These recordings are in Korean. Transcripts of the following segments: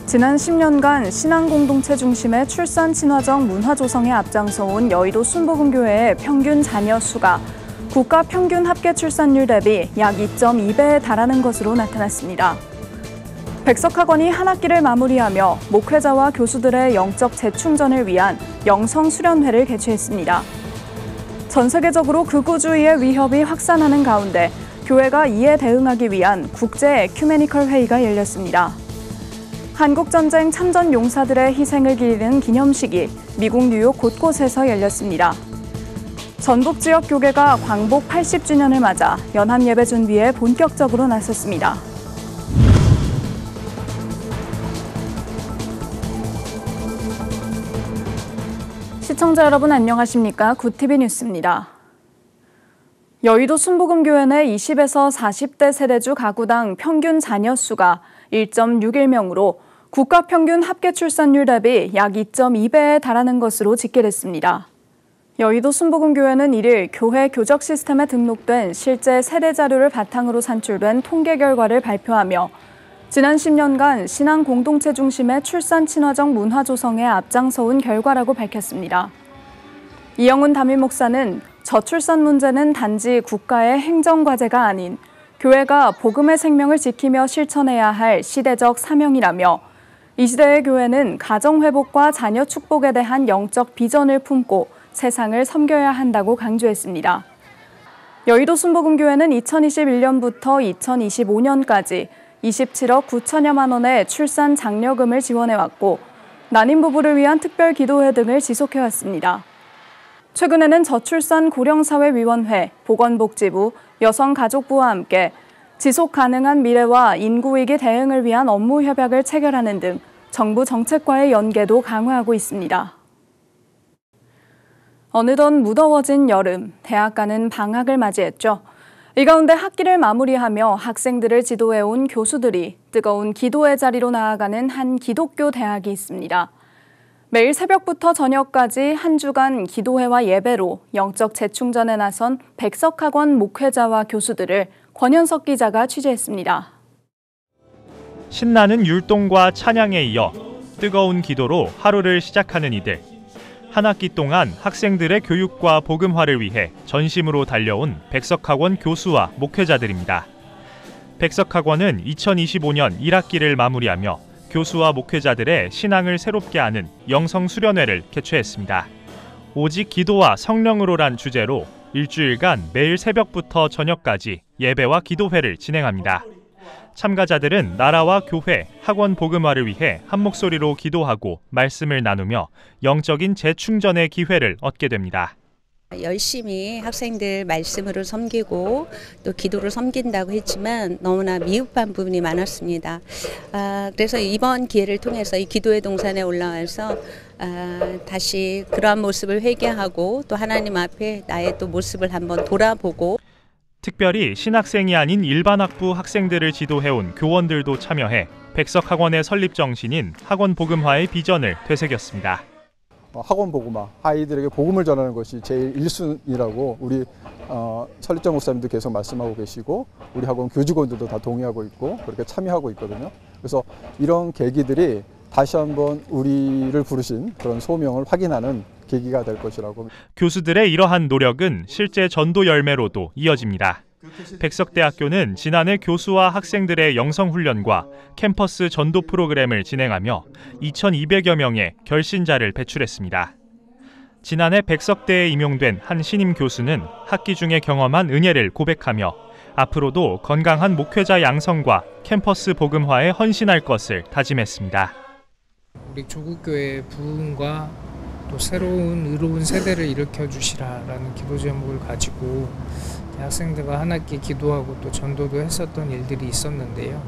지난 10년간 신앙 공동체 중심의 출산 친화적 문화 조성에 앞장서온 여의도 순복음교회의 평균 자녀 수가 국가 평균 합계 출산율 대비 약 2.2배에 달하는 것으로 나타났습니다. 백석학원이 한 학기를 마무리하며 목회자와 교수들의 영적 재충전을 위한 영성 수련회를 개최했습니다. 전 세계적으로 극우주의의 위협이 확산하는 가운데 교회가 이에 대응하기 위한 국제 에큐메니컬 회의가 열렸습니다. 한국전쟁 참전 용사들의 희생을 기리는 기념식이 미국 뉴욕 곳곳에서 열렸습니다. 전북 지역 교계가 광복 80주년을 맞아 연합예배 준비에 본격적으로 나섰습니다. 시청자 여러분 안녕하십니까? 굿TV 뉴스입니다. 여의도 순복음교회 내 20에서 40대 세대주 가구당 평균 자녀 수가 1.61명으로 국가 평균 합계 출산율 대비 약 2.2배에 달하는 것으로 집계됐습니다. 여의도 순복음교회는 1일 교회 교적 시스템에 등록된 실제 세대 자료를 바탕으로 산출된 통계 결과를 발표하며 지난 10년간 신앙 공동체 중심의 출산 친화적 문화 조성에 앞장서온 결과라고 밝혔습니다. 이영훈 담임 목사는 저출산 문제는 단지 국가의 행정 과제가 아닌 교회가 복음의 생명을 지키며 실천해야 할 시대적 사명이라며 이 시대의 교회는 가정 회복과 자녀 축복에 대한 영적 비전을 품고 세상을 섬겨야 한다고 강조했습니다. 여의도 순복음교회는 2021년부터 2025년까지 27억 9천여만 원의 출산 장려금을 지원해왔고 난임 부부를 위한 특별 기도회 등을 지속해왔습니다. 최근에는 저출산 고령사회위원회, 보건복지부, 여성가족부와 함께 지속 가능한 미래와 인구위기 대응을 위한 업무 협약을 체결하는 등 정부 정책과의 연계도 강화하고 있습니다. 어느덧 무더워진 여름, 대학가는 방학을 맞이했죠. 이 가운데 학기를 마무리하며 학생들을 지도해온 교수들이 뜨거운 기도의 자리로 나아가는 한 기독교 대학이 있습니다. 매일 새벽부터 저녁까지 한 주간 기도회와 예배로 영적 재충전에 나선 백석학원 목회자와 교수들을 권현석 기자가 취재했습니다. 신나는 율동과 찬양에 이어 뜨거운 기도로 하루를 시작하는 이들. 한 학기 동안 학생들의 교육과 복음화를 위해 전심으로 달려온 백석학원 교수와 목회자들입니다. 백석학원은 2025년 1학기를 마무리하며 교수와 목회자들의 신앙을 새롭게 하는 영성 수련회를 개최했습니다. 오직 기도와 성령으로란 주제로 일주일간 매일 새벽부터 저녁까지 예배와 기도회를 진행합니다. 참가자들은 나라와 교회, 학원 복음화를 위해 한 목소리로 기도하고 말씀을 나누며 영적인 재충전의 기회를 얻게 됩니다. 열심히 학생들 말씀으로 섬기고 또 기도로 섬긴다고 했지만 너무나 미흡한 부분이 많았습니다. 그래서 이번 기회를 통해서 이 기도의 동산에 올라와서 다시 그러한 모습을 회개하고 또 하나님 앞에 나의 또 모습을 한번 돌아보고 특별히 신학생이 아닌 일반 학부 학생들을 지도해온 교원들도 참여해 백석학원의 설립 정신인 학원 복음화의 비전을 되새겼습니다. 학원 복음화, 아이들에게 복음을 전하는 것이 제일 1순위라고 우리 설립자 목사님도 계속 말씀하고 계시고 우리 학원 교직원들도 다 동의하고 있고 그렇게 참여하고 있거든요. 그래서 이런 계기들이 다시 한번 우리를 부르신 그런 소명을 확인하는 계기가 될 것이라고. 교수들의 이러한 노력은 실제 전도 열매로도 이어집니다. 백석대학교는 지난해 교수와 학생들의 영성훈련과 캠퍼스 전도 프로그램을 진행하며 2,200여 명의 결신자를 배출했습니다. 지난해 백석대에 임용된 한 신임 교수는 학기 중에 경험한 은혜를 고백하며 앞으로도 건강한 목회자 양성과 캠퍼스 복음화에 헌신할 것을 다짐했습니다. 우리 조국교회의 부흥과 또 새로운 의로운 세대를 일으켜주시라라는 기도 제목을 가지고 학생들과 한 학기 기도하고 또 전도도 했었던 일들이 있었는데요.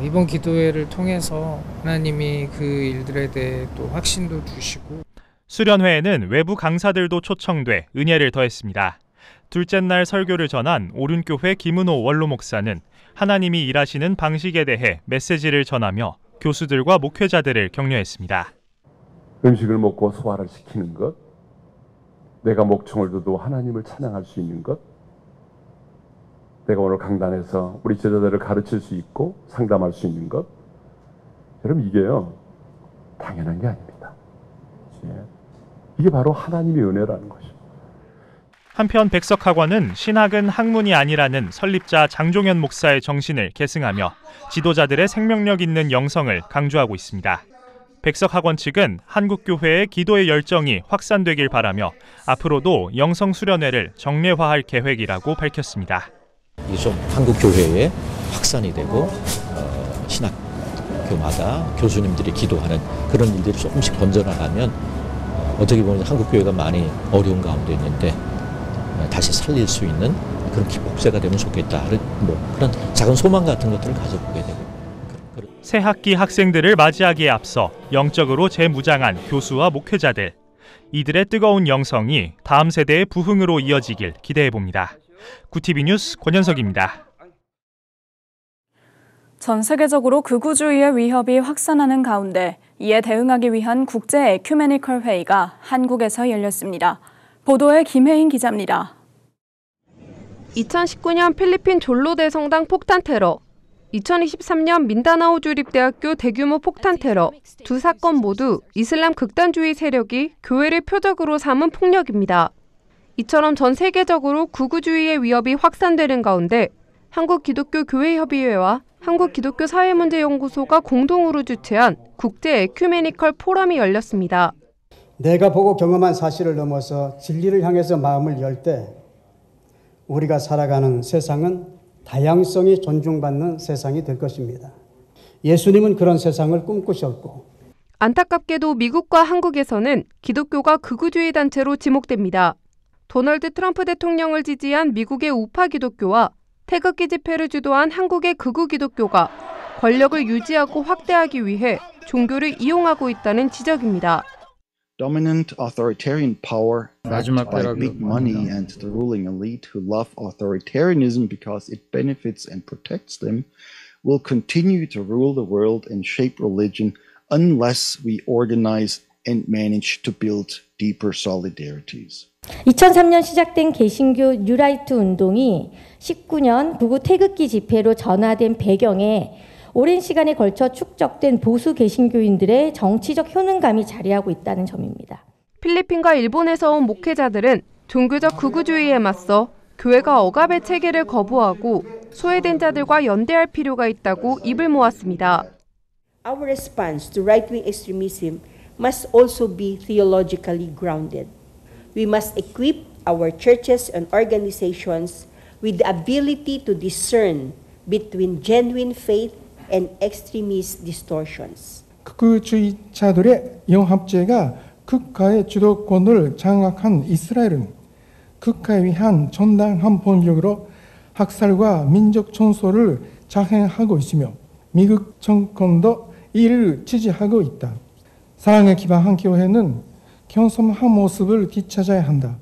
이번 기도회를 통해서 하나님이 그 일들에 대해 또 확신도 주시고 수련회에는 외부 강사들도 초청돼 은혜를 더했습니다. 둘째 날 설교를 전한 오륜교회 김은호 원로 목사는 하나님이 일하시는 방식에 대해 메시지를 전하며 교수들과 목회자들을 격려했습니다. 음식을 먹고 소화를 시키는 것, 내가 목청을 두고 하나님을 찬양할 수 있는 것, 내가 오늘 강단에서 우리 제자들을 가르칠 수 있고 상담할 수 있는 것, 여러분 이게요 당연한 게 아닙니다. 이게 바로 하나님의 은혜라는 것이죠. 한편 백석학원은 신학은 학문이 아니라는 설립자 장종현 목사의 정신을 계승하며 지도자들의 생명력 있는 영성을 강조하고 있습니다. 백석학원 측은 한국교회의 기도의 열정이 확산되길 바라며 앞으로도 영성수련회를 정례화할 계획이라고 밝혔습니다. 이게 좀 한국교회에 확산이 되고 신학교마다 교수님들이 기도하는 그런 일들이 조금씩 번져나가면 어떻게 보면 한국교회가 많이 어려운 가운데 있는데 다시 살릴 수 있는 그런 기폭제가 되면 좋겠다. 그런 작은 소망 같은 것들을 가져보게 되고. 새 학기 학생들을 맞이하기에 앞서 영적으로 재무장한 교수와 목회자들. 이들의 뜨거운 영성이 다음 세대의 부흥으로 이어지길 기대해봅니다. 구티비 뉴스 권현석입니다. 전 세계적으로 극우주의의 위협이 확산하는 가운데 이에 대응하기 위한 국제 에큐메니컬 회의가 한국에서 열렸습니다. 보도에 김혜인 기자입니다. 2019년 필리핀 졸로대 성당 폭탄 테러, 2023년 민다나오 주립대학교 대규모 폭탄 테러, 두 사건 모두 이슬람 극단주의 세력이 교회를 표적으로 삼은 폭력입니다. 이처럼 전 세계적으로 극우주의의 위협이 확산되는 가운데 한국기독교교회협의회와 한국기독교사회문제연구소가 공동으로 주최한 국제 에큐메니컬 포럼이 열렸습니다. 내가 보고 경험한 사실을 넘어서 진리를 향해서 마음을 열 때 우리가 살아가는 세상은 다양성이 존중받는 세상이 될 것입니다. 예수님은 그런 세상을 꿈꾸셨고 안타깝게도 미국과 한국에서는 기독교가 극우주의 단체로 지목됩니다. 도널드 트럼프 대통령을 지지한 미국의 우파 기독교와 태극기 집회를 주도한 한국의 극우 기독교가 권력을 유지하고 확대하기 위해 종교를 이용하고 있다는 지적입니다. Dominant authoritarian power backed by big money and the ruling elite who love authoritarianism because it benefits and protects them will continue to rule the world and shape religion unless we organize and manage to build deeper solidarities. 2003년 시작된 개신교 뉴라이트 운동이 19년 극우 태극기 집회로 전화된 배경에 오랜 시간에 걸쳐 축적된 보수 개신교인들의 정치적 효능감이 자리하고 있다는 점입니다. 필리핀과 일본에서 온 목회자들은 종교적 극우주의에 맞서 교회가 억압의 체계를 거부하고 소외된 자들과 연대할 필요가 있다고 입을 모았습니다. Our response to right-wing extremism must also be theologically grounded. We must equip our churches and organizations with the ability to discern between genuine faith and extremist distortions. 극우주의자들의 영합제가 국가의 주도권을 장악한 이스라엘은 국가에 위한 정당한 폭력으로 학살과 민족 청소를 자행하고 있으며 미국 정권도 이를 지지하고 있다. 사랑에 기반한 교회는 겸손한 모습을 되찾아야 한다.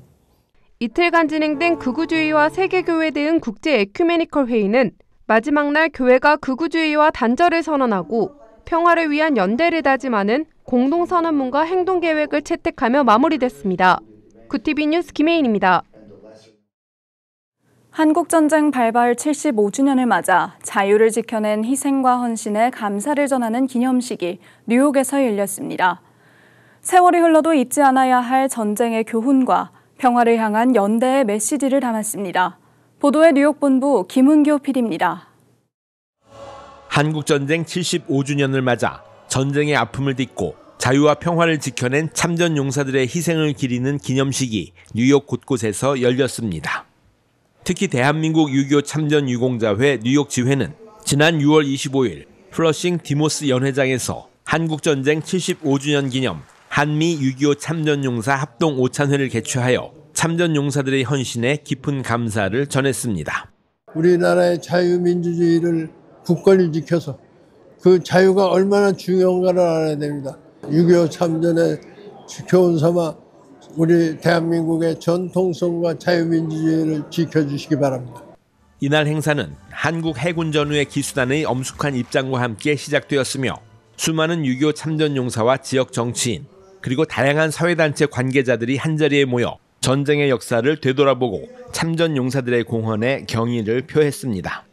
이틀간 진행된 극우주의와 세계교회 대응 국제 에큐메니컬 회의는 마지막 날 교회가 극우주의와 단절을 선언하고 평화를 위한 연대를 다짐하는 공동선언문과 행동계획을 채택하며 마무리됐습니다. 구티비 뉴스 김혜인입니다. 한국전쟁 발발 75주년을 맞아 자유를 지켜낸 희생과 헌신에 감사를 전하는 기념식이 뉴욕에서 열렸습니다. 세월이 흘러도 잊지 않아야 할 전쟁의 교훈과 평화를 향한 연대의 메시지를 담았습니다. 보도의 뉴욕 본부 김은교 PD입니다. 한국전쟁 75주년을 맞아 전쟁의 아픔을 딛고 자유와 평화를 지켜낸 참전 용사들의 희생을 기리는 기념식이 뉴욕 곳곳에서 열렸습니다. 특히 대한민국 6.25 참전 유공자회 뉴욕 지회는 지난 6월 25일 플러싱 디모스 연회장에서 한국전쟁 75주년 기념 한미 6.25 참전용사 합동 오찬회를 개최하여 참전용사들의 헌신에 깊은 감사를 전했습니다. 우리나라의 자유민주주의를 굳건히 지켜서 그 자유가 얼마나 중요한가를 알아야 됩니다. 6.25 참전의 교훈 삼아 우리 대한민국의 전통성과 자유민주주의를 지켜주시기 바랍니다. 이날 행사는 한국 해군 전후의 기수단의 엄숙한 입장과 함께 시작되었으며 수많은 6.25 참전용사와 지역 정치인 그리고 다양한 사회단체 관계자들이 한자리에 모여 전쟁의 역사를 되돌아보고 참전용사들의 공헌에 경의를 표했습니다.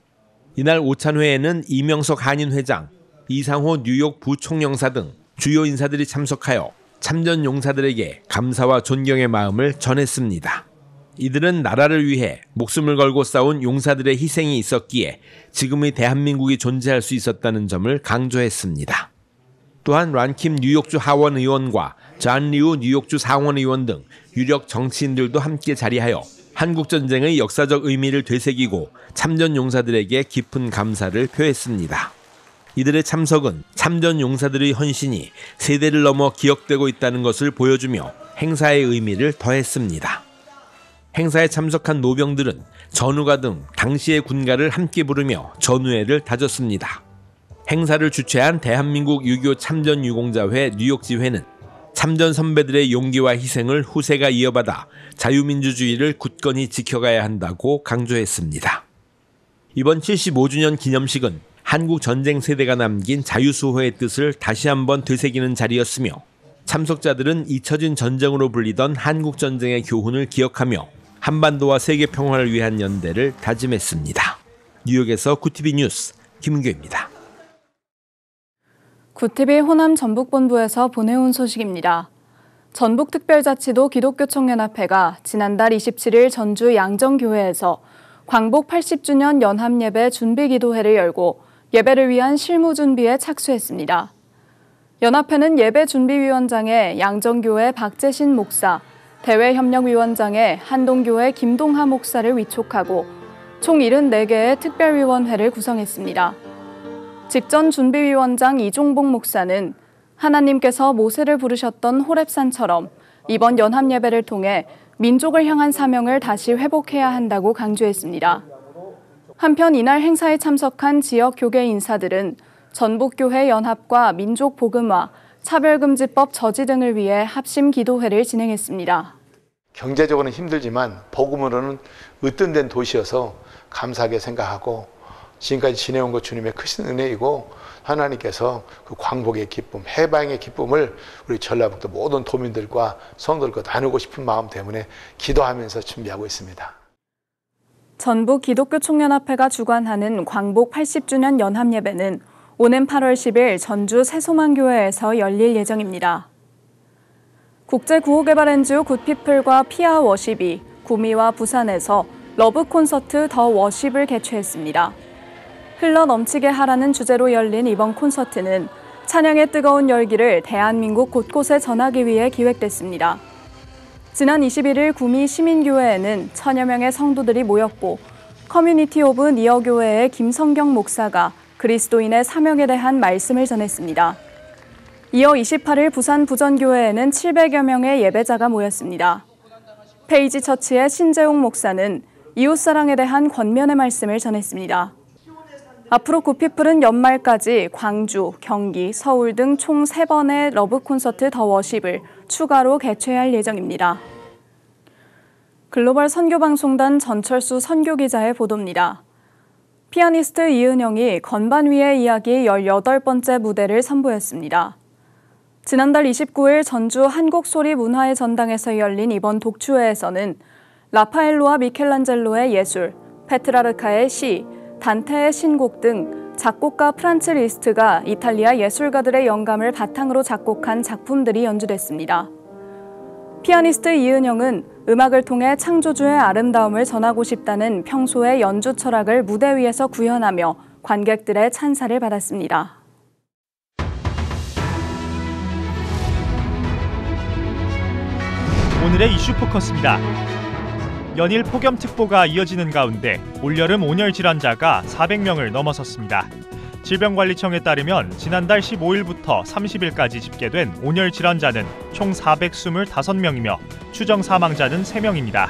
이날 오찬회에는 이명석 한인회장, 이상호 뉴욕 부총영사 등 주요 인사들이 참석하여 참전 용사들에게 감사와 존경의 마음을 전했습니다. 이들은 나라를 위해 목숨을 걸고 싸운 용사들의 희생이 있었기에 지금의 대한민국이 존재할 수 있었다는 점을 강조했습니다. 또한 란킴 뉴욕주 하원 의원과 잔 리우 뉴욕주 상원 의원 등 유력 정치인들도 함께 자리하여 한국전쟁의 역사적 의미를 되새기고 참전 용사들에게 깊은 감사를 표했습니다. 이들의 참석은 참전 용사들의 헌신이 세대를 넘어 기억되고 있다는 것을 보여주며 행사의 의미를 더했습니다. 행사에 참석한 노병들은 전우가 등 당시의 군가를 함께 부르며 전우회를 다졌습니다. 행사를 주최한 대한민국 유교 참전유공자회 뉴욕지회는 참전 선배들의 용기와 희생을 후세가 이어받아 자유민주주의를 굳건히 지켜가야 한다고 강조했습니다. 이번 75주년 기념식은 한국 전쟁 세대가 남긴 자유수호의 뜻을 다시 한번 되새기는 자리였으며 참석자들은 잊혀진 전쟁으로 불리던 한국 전쟁의 교훈을 기억하며 한반도와 세계 평화를 위한 연대를 다짐했습니다. 뉴욕에서 구티비 뉴스 김은교입니다. 구티비 호남 전북본부에서 보내온 소식입니다. 전북특별자치도 기독교총연합회가 지난달 27일 전주 양정교회에서 광복 80주년 연합예배 준비기도회를 열고 예배를 위한 실무 준비에 착수했습니다. 연합회는 예배준비위원장에 양정교회 박재신 목사, 대외협력위원장에 한동교회 김동하 목사를 위촉하고 총 74개의 특별위원회를 구성했습니다. 직전 준비위원장 이종복 목사는 하나님께서 모세를 부르셨던 호렙산처럼 이번 연합예배를 통해 민족을 향한 사명을 다시 회복해야 한다고 강조했습니다. 한편 이날 행사에 참석한 지역 교계 인사들은 전북교회 연합과 민족복음화, 차별금지법 저지 등을 위해 합심 기도회를 진행했습니다. 경제적으로는 힘들지만 복음으로는 으뜸된 도시여서 감사하게 생각하고 지금까지 지내온 것 주님의 크신 은혜이고 하나님께서 그 광복의 기쁨, 해방의 기쁨을 우리 전라북도 모든 도민들과 성도들과 나누고 싶은 마음 때문에 기도하면서 준비하고 있습니다. 전북 기독교총연합회가 주관하는 광복 80주년 연합예배는 오는 8월 10일 전주 새소망교회에서 열릴 예정입니다. 국제구호개발 NGO 굿피플과 피아 워십이 구미와 부산에서 러브 콘서트 더 워십을 개최했습니다. 흘러 넘치게 하라는 주제로 열린 이번 콘서트는 찬양의 뜨거운 열기를 대한민국 곳곳에 전하기 위해 기획됐습니다. 지난 21일 구미 시민교회에는 1000여 명의 성도들이 모였고 커뮤니티 오브 니어교회의 김성경 목사가 그리스도인의 사명에 대한 말씀을 전했습니다. 이어 28일 부산 부전교회에는 700여 명의 예배자가 모였습니다. 페이지 처치의 신재홍 목사는 이웃사랑에 대한 권면의 말씀을 전했습니다. 앞으로 굿피플은 연말까지 광주, 경기, 서울 등 총 3번의 러브 콘서트 더 워십을 추가로 개최할 예정입니다. 글로벌 선교방송단 전철수 선교기자의 보도입니다. 피아니스트 이은영이 건반 위의 이야기 18번째 무대를 선보였습니다. 지난달 29일 전주 한국소리문화의 전당에서 열린 이번 독주회에서는 라파엘로와 미켈란젤로의 예술, 페트라르카의 시, 단테의 신곡 등 작곡가 프란츠 리스트가 이탈리아 예술가들의 영감을 바탕으로 작곡한 작품들이 연주됐습니다. 피아니스트 이은영은 음악을 통해 창조주의 아름다움을 전하고 싶다는 평소의 연주 철학을 무대 위에서 구현하며 관객들의 찬사를 받았습니다. 오늘의 이슈 포커스입니다. 연일 폭염특보가 이어지는 가운데 올여름 온열 질환자가 400명을 넘어섰습니다. 질병관리청에 따르면 지난달 15일부터 30일까지 집계된 온열 질환자는 총 425명이며 추정 사망자는 3명입니다.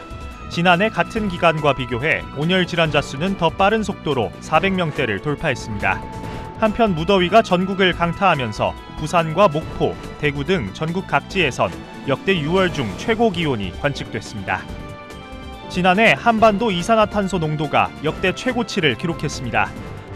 지난해 같은 기간과 비교해 온열 질환자 수는 더 빠른 속도로 400명대를 돌파했습니다. 한편 무더위가 전국을 강타하면서 부산과 목포, 대구 등 전국 각지에선 역대 6월 중 최고 기온이 관측됐습니다. 지난해 한반도 이산화탄소 농도가 역대 최고치를 기록했습니다.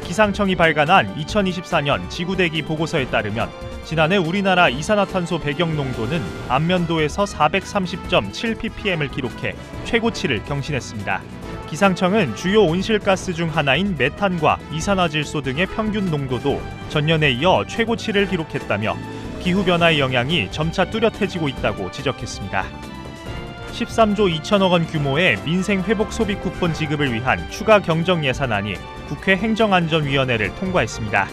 기상청이 발간한 2024년 지구대기 보고서에 따르면 지난해 우리나라 이산화탄소 배경 농도는 안면도에서 430.7ppm을 기록해 최고치를 경신했습니다. 기상청은 주요 온실가스 중 하나인 메탄과 이산화질소 등의 평균 농도도 전년에 이어 최고치를 기록했다며 기후변화의 영향이 점차 뚜렷해지고 있다고 지적했습니다. 13조 2천억 원 규모의 민생회복 소비 쿠폰 지급을 위한 추가 경정 예산안이 국회 행정안전위원회를 통과했습니다.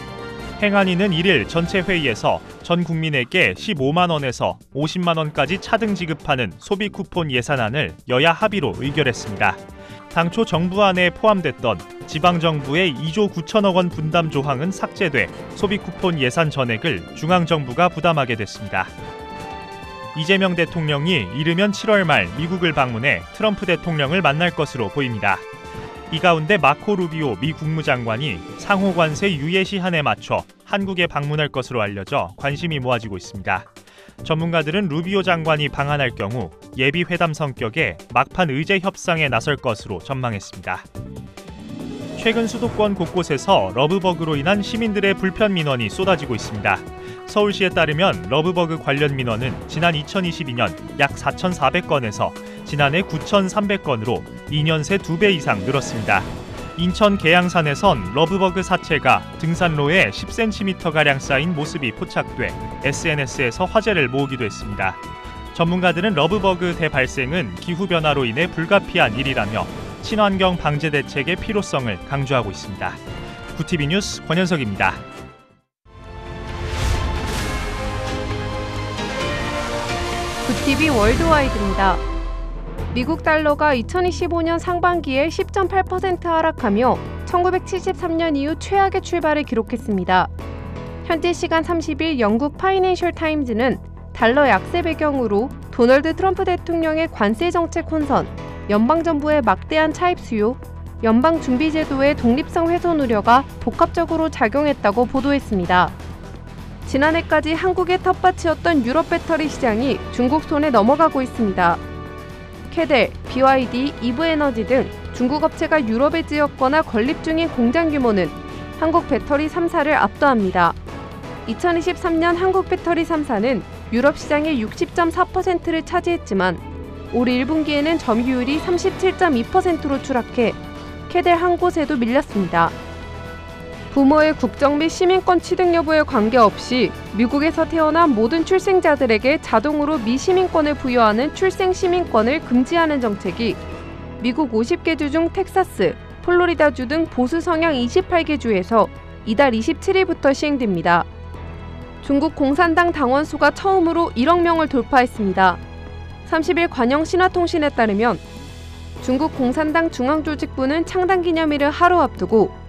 행안위는 1일 전체 회의에서 전 국민에게 15만 원에서 50만 원까지 차등 지급하는 소비 쿠폰 예산안을 여야 합의로 의결했습니다. 당초 정부안에 포함됐던 지방정부의 2조 9천억 원 분담 조항은 삭제돼 소비 쿠폰 예산 전액을 중앙정부가 부담하게 됐습니다. 이재명 대통령이 이르면 7월 말 미국을 방문해 트럼프 대통령을 만날 것으로 보입니다. 이 가운데 마코 루비오 미 국무장관이 상호 관세 유예 시한에 맞춰 한국에 방문할 것으로 알려져 관심이 모아지고 있습니다. 전문가들은 루비오 장관이 방한할 경우 예비 회담 성격의 막판 의제 협상에 나설 것으로 전망했습니다. 최근 수도권 곳곳에서 러브버그로 인한 시민들의 불편 민원이 쏟아지고 있습니다. 서울시에 따르면 러브버그 관련 민원은 지난 2022년 약 4,400건에서 지난해 9,300건으로 2년 새 2배 이상 늘었습니다. 인천 계양산에선 러브버그 사체가 등산로에 10cm가량 쌓인 모습이 포착돼 SNS에서 화제를 모으기도 했습니다. 전문가들은 러브버그 대발생은 기후변화로 인해 불가피한 일이라며 친환경 방제 대책의 필요성을 강조하고 있습니다. 구티비 뉴스 권현석입니다. 구티비 월드와이드입니다. 미국 달러가 2025년 상반기에 10.8% 하락하며 1973년 이후 최악의 출발을 기록했습니다. 현지 시간 30일 영국 파이낸셜 타임즈는 달러 약세 배경으로 도널드 트럼프 대통령의 관세 정책 혼선, 연방정부의 막대한 차입 수요, 연방준비제도의 독립성 훼손 우려가 복합적으로 작용했다고 보도했습니다. 지난해까지 한국의 텃밭이었던 유럽 배터리 시장이 중국 손에 넘어가고 있습니다. 캐델, BYD, 이브에너지 등 중국 업체가 유럽에 지었거나 건립 중인 공장 규모는 한국 배터리 3사를 압도합니다. 2023년 한국 배터리 3사는 유럽 시장의 60.4%를 차지했지만 올 1분기에는 점유율이 37.2%로 추락해 캐델 한 곳에도 밀렸습니다. 부모의 국적 및 시민권 취득 여부에 관계없이 미국에서 태어난 모든 출생자들에게 자동으로 미시민권을 부여하는 출생시민권을 금지하는 정책이 미국 50개 주 중 텍사스, 플로리다주 등 보수 성향 28개 주에서 이달 27일부터 시행됩니다. 중국 공산당 당원 수가 처음으로 1억 명을 돌파했습니다. 30일 관영신화통신에 따르면 중국 공산당 중앙조직부는 창당기념일을 하루 앞두고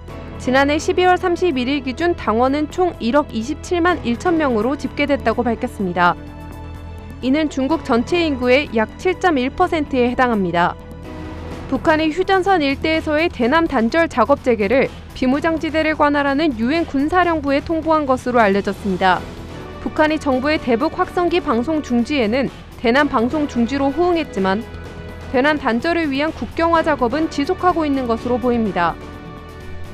지난해 12월 31일 기준 당원은 총 1억 27만 1천 명으로 집계됐다고 밝혔습니다. 이는 중국 전체 인구의 약 7.1%에 해당합니다. 북한이 휴전선 일대에서의 대남 단절 작업 재개를 비무장지대를 관할하는 유엔 군사령부에 통보한 것으로 알려졌습니다. 북한이 정부의 대북 확성기 방송 중지에는 대남 방송 중지로 호응했지만 대남 단절을 위한 국경화 작업은 지속하고 있는 것으로 보입니다.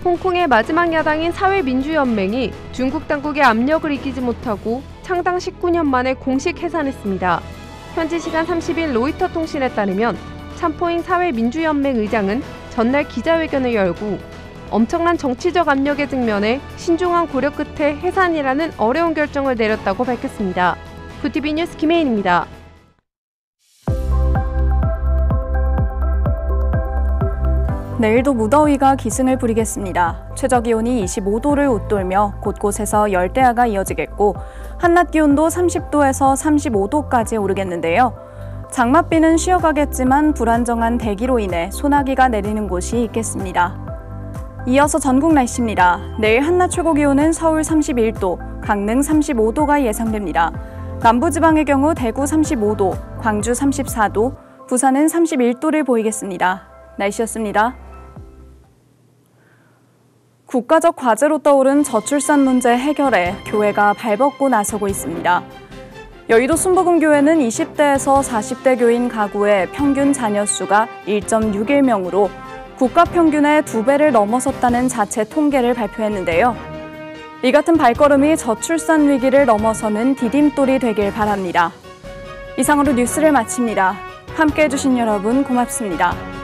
홍콩의 마지막 야당인 사회민주연맹이 중국 당국의 압력을 이기지 못하고 창당 19년 만에 공식 해산했습니다. 현지 시간 30일 로이터 통신에 따르면 참포잉 사회민주연맹 의장은 전날 기자회견을 열고 엄청난 정치적 압력에 직면해 신중한 고려 끝에 해산이라는 어려운 결정을 내렸다고 밝혔습니다. 구티비 뉴스 김혜인입니다. 내일도 무더위가 기승을 부리겠습니다. 최저기온이 25도를 웃돌며 곳곳에서 열대야가 이어지겠고 한낮 기온도 30도에서 35도까지 오르겠는데요. 장맛비는 쉬어가겠지만 불안정한 대기로 인해 소나기가 내리는 곳이 있겠습니다. 이어서 전국 날씨입니다. 내일 한낮 최고기온은 서울 31도, 강릉 35도가 예상됩니다. 남부지방의 경우 대구 35도, 광주 34도, 부산은 31도를 보이겠습니다. 날씨였습니다. 국가적 과제로 떠오른 저출산 문제 해결에 교회가 발벗고 나서고 있습니다. 여의도 순복음교회는 20대에서 40대 교인 가구의 평균 자녀 수가 1.61명으로 국가 평균의 2배를 넘어섰다는 자체 통계를 발표했는데요. 이 같은 발걸음이 저출산 위기를 넘어서는 디딤돌이 되길 바랍니다. 이상으로 뉴스를 마칩니다. 함께해 주신 여러분 고맙습니다.